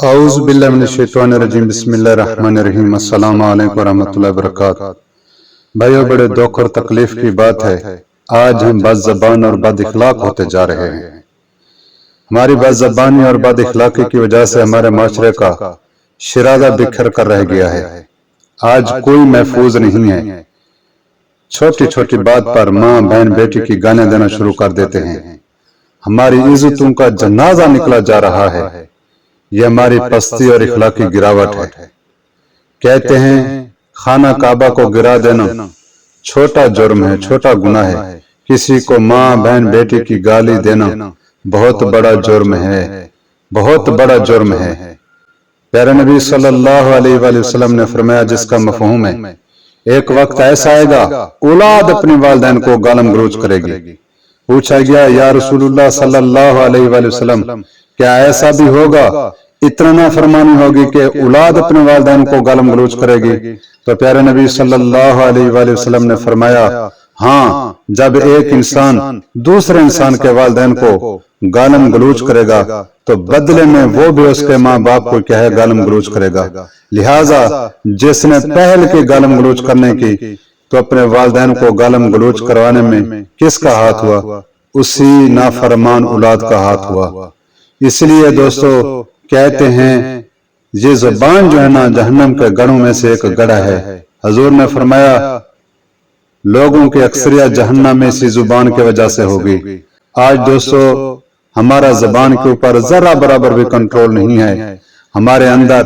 اعوذ باللہ من الشیطان الرجیم بسم اللہ الرحمن الرحیم السلام علیکم ورحمۃ اللہ وبرکاتہ۔ بھائیو، بڑے دکھ اور تکلیف کی بات ہے، آج ہم بد زبان اور بد اخلاق ہوتے جا رہے ہیں۔ ہماری بد زبانی اور بد اخلاقی کی وجہ سے ہمارے معاشرے کا شرادہ بکھر کر رہ گیا ہے۔ آج کوئی محفوظ نہیں ہے۔ چھوٹی چھوٹی بات پر ماں بہن بیٹی کی گالیاں دینا شروع کر دیتے ہیں۔ ہماری عزتوں کا جنازہ نکلا جا رہا ہے۔ یہ ہماری پستی اور اخلاقی گراوٹ ہے۔ کہتے ہیں خانہ کعبہ کو گرا دینا چھوٹا جرم ہے، چھوٹا گناہ ہے۔ کسی کو ماں بہن بیٹی کی گالی دینا بہت بڑا جرم ہے، بہت بڑا جرم ہے۔ پیارے نبی صلی اللہ علیہ وآلہ وسلم نے فرمایا، جس کا مفہوم ہے ایک وقت ایسا آئے گا اولاد اپنے والدین کو گالم گلوچ کرے گی۔ پوچھا گیا، یا رسول اللہ صلی اللہ علیہ وآلہ وسلم، کیا ایسا بھی ہوگا؟ اتنا نافرمانی ہوگی کہ اولاد اپنے والدین کو گالم گلوچ کرے گی؟ تو پیارے نبی صلی اللہ علیہ وآلہ وسلم نے فرمایا، ہاں، جب ایک انسان دوسرے انسان کے والدین کو گالم گلوچ کرے گا تو بدلے میں وہ بھی اس کے ماں باپ کو کیا ہے گالم گلوچ کرے گا۔ لہٰذا جس نے پہل کی گالم گلوچ کرنے کی تو اپنے والدین کو گالم گلوچ کروانے میں کس کا ہاتھ ہوا؟ اسی نافرمان اولاد کا ہاتھ ہوا۔ اس لیے دوستو کہتے ہیں یہ زبان جو ہے نا جہنم کے گڑھوں میں سے ایک گڑھا ہے۔ حضور نے فرمایا لوگوں کی اکثریت جہنم میں اسی زبان کی وجہ سے ہوگی۔ آج دوستو ہمارا زبان کے اوپر ذرا برابر بھی کنٹرول نہیں ہے۔ ہمارے اندر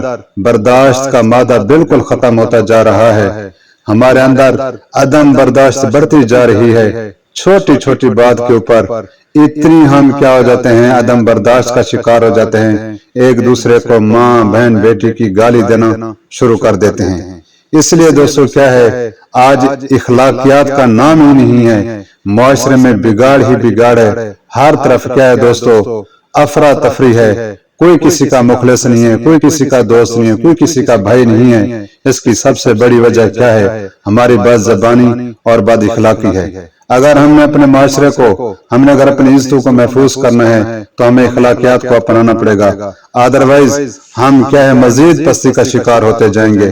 برداشت کا مادہ بالکل ختم ہوتا جا رہا ہے۔ ہمارے اندر عدم برداشت بڑھتی جا رہی ہے۔ چھوٹی چھوٹی بات کے اوپر اتنی ہم کیا ہو جاتے ہیں، عدم برداشت کا شکار ہو جاتے ہیں، ایک دوسرے کو ماں بہن بیٹی کی گالی دینا شروع کر دیتے ہیں۔ اس لیے دوستو کیا ہے، آج اخلاقیات کا نام ہی نہیں ہے، معاشرے میں بگاڑ ہی بگاڑ ہے۔ ہر طرف کیا ہے دوستو، افراتفری ہے، کوئی کسی کا مخلص نہیں ہے، کوئی کسی کا دوست نہیں ہے، کوئی کسی کا بھائی نہیں ہے۔ اس کی سب سے بڑی وجہ کیا ہے؟ ہماری بد زبانی اور بد اخلاقی ہے۔ اگر ہم نے اپنے معاشرے کو، ہم نے اگر اپنی عزتوں کو محفوظ کرنا ہے تو ہمیں اخلاقیات کو اپنانا پڑے گا، ادروائز ہم کیا ہے مزید پستی کا شکار ہوتے جائیں گے۔